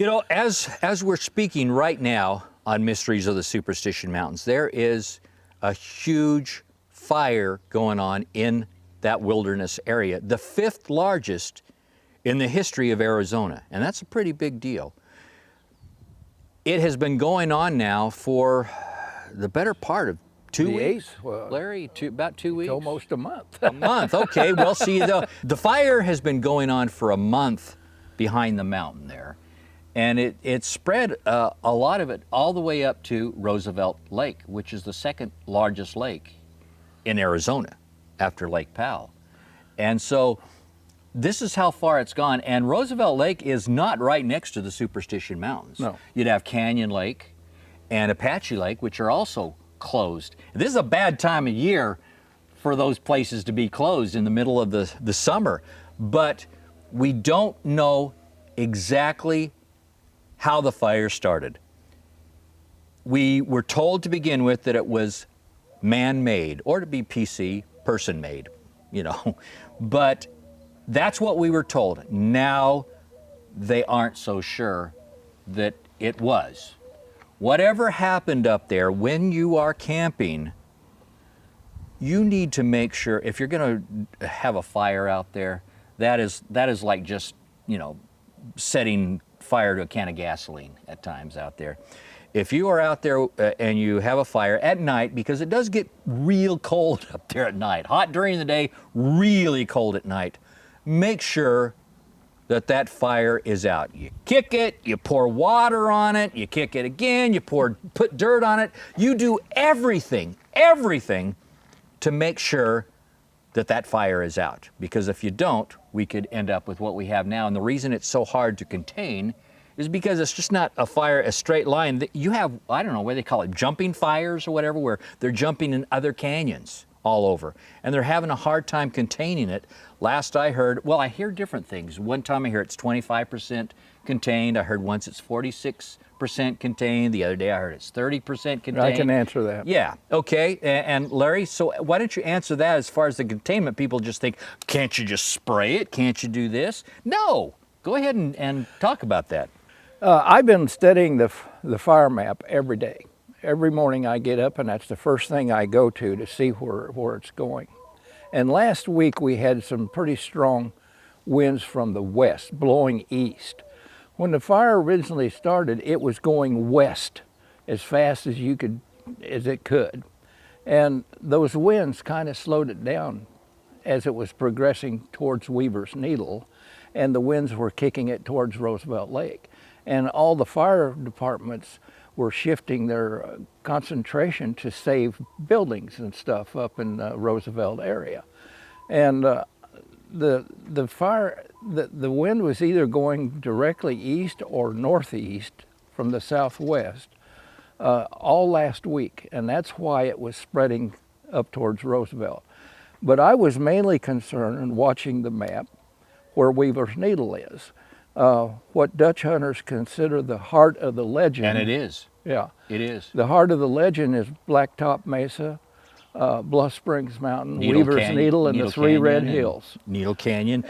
You know, as we're speaking right now on Mysteries of the Superstition Mountains, there is a huge fire going on in that wilderness area, the 5th largest in the history of Arizona, and that's a pretty big deal. It has been going on now for the better part of 2 weeks. Well, Larry, about 2 weeks? almost a month. A month, okay. Well, see, the fire has been going on for a month behind the mountain there. And it spread a lot of it all the way up to Roosevelt Lake, which is the 2nd largest lake in Arizona after Lake Powell. And so this is how far it's gone. And Roosevelt Lake is not right next to the Superstition Mountains. No. You'd have Canyon Lake and Apache Lake, which are also closed. This is a bad time of year for those places to be closed in the middle of the summer. But we don't know exactly how the fire started. We were told to begin with that it was man-made, or to be PC, person-made, you know. But that's what we were told. Now they aren't so sure that it was. Whatever happened up there, when you are camping, you need to make sure, if you're going to have a fire out there, that is like just, you know, setting fire to a can of gasoline at times out there. If you are out there and you have a fire at night, because it does get real cold up there at night, hot during the day, really cold at night, make sure that that fire is out. You kick it, you pour water on it, you kick it again, you put dirt on it. You do everything to make sure that that fire is out. Because if you don't, we could end up with what we have now. And the reason it's so hard to contain is because it's just not a fire, a straight line. You have, I don't know what they call it, jumping fires or whatever, where they're jumping in other canyons all over. And they're having a hard time containing it. Last I heard, well, I hear different things. One time I hear it's 25% contained. I heard once it's 46% contained. The other day I heard it's 30% contained. I can answer that. Yeah, okay. And Larry, so why don't you answer that as far as the containment? People just think, can't you just spray it? Can't you do this? No, go ahead and talk about that. I've been studying the fire map every day. Every morning I get up and that's the first thing I go to see where it's going. And last week we had some pretty strong winds from the west blowing east. When the fire originally started, it was going west as fast as it could. And those winds kind of slowed it down as it was progressing towards Weaver's Needle, and the winds were kicking it towards Roosevelt Lake. And all the fire departments were shifting their concentration to save buildings and stuff up in the Roosevelt area. And the wind was either going directly east or northeast from the southwest all last week, and that's why it was spreading up towards Roosevelt. But I was mainly concerned in watching the map where Weaver's Needle is. What Dutch hunters consider the heart of the legend. And it is. Yeah. It is. The heart of the legend is Blacktop Mesa, Bluff Springs Mountain, Weaver's Needle, and the Three Red Hills. Needle Canyon.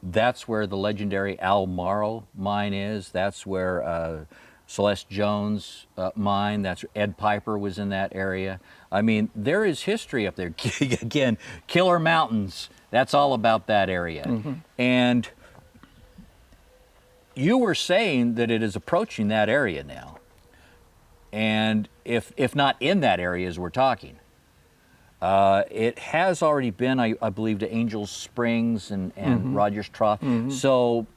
That's where the legendary Al Morrow mine is. That's where Celeste Jones mine. That's Ed Piper was in that area. I mean, there is history up there. Again, Killer Mountains. That's all about that area. Mm-hmm. And you were saying that it is approaching that area now. And if not in that area as we're talking, it has already been, I believe, to Angels Springs and mm-hmm. Rogers Trough. Mm-hmm. So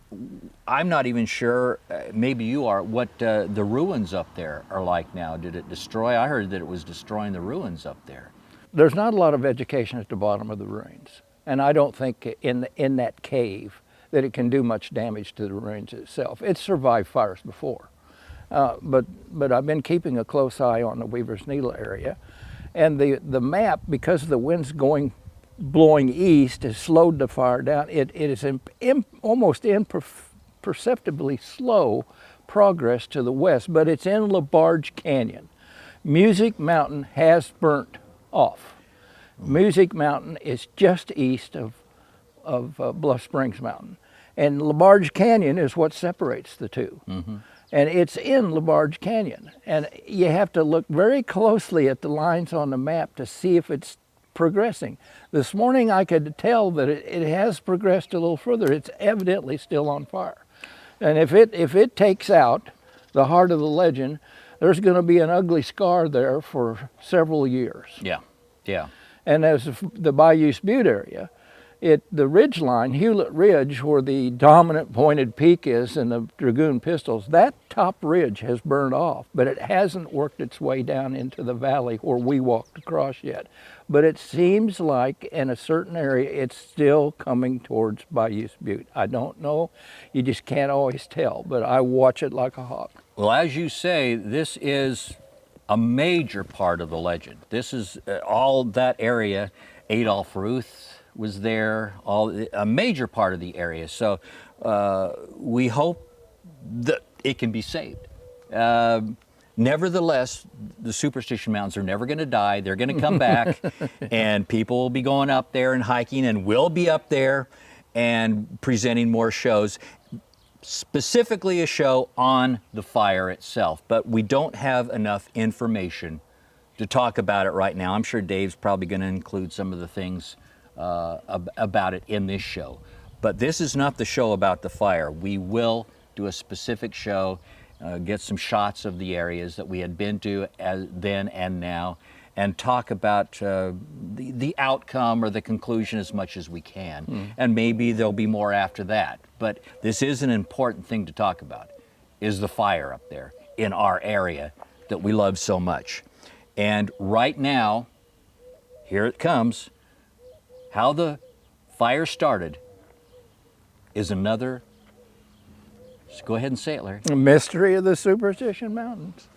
I'm not even sure, maybe you are, what the ruins up there are like now. Did it destroy? I heard that it was destroying the ruins up there. There's not a lot of vegetation at the bottom of the ruins. And I don't think in that cave that it can do much damage to the ruins itself. It's survived fires before. But I've been keeping a close eye on the Weaver's Needle area. And the map, because of the winds blowing east, has slowed the fire down. It is almost imperceptibly slow progress to the west, but it's in LaBarge Canyon. Music Mountain has burnt off. Music Mountain is just east of Bluff Springs Mountain. And LaBarge Canyon is what separates the two. And it's in LaBarge Canyon. And you have to look very closely at the lines on the map to see if it's progressing. This morning I could tell that it has progressed a little further. It's evidently still on fire. And if it takes out the heart of the legend, there's going to be an ugly scar there for several years. Yeah, yeah. And as the Bayou Butte area, the ridge line, Hewlett Ridge, where the dominant pointed peak is in the Dragoon Pistols, that top ridge has burned off, but it hasn't worked its way down into the valley where we walked across yet. But it seems like in a certain area, it's still coming towards Bayou Butte. I don't know, you just can't always tell, but I watch it like a hawk. Well, as you say, this is a major part of the legend. This is all that area. Adolf Ruth was there, a major part of the area. So we hope that it can be saved. Nevertheless, the Superstition Mountains are never going to die. They're going to come back, and people will be going up there and hiking, and we'll be up there and presenting more shows, specifically a show on the fire itself. But we don't have enough information to talk about it right now. I'm sure Dave's probably going to include some of the things about it in this show. But this is not the show about the fire. We will do a specific show, get some shots of the areas that we had been to then and now, and talk about the outcome or the conclusion as much as we can. And maybe there'll be more after that. But this is an important thing to talk about, is the fire up there in our area that we love so much. And right now, here it comes. How the fire started is another, just go ahead and say it, Larry. The mystery of the Superstition Mountains.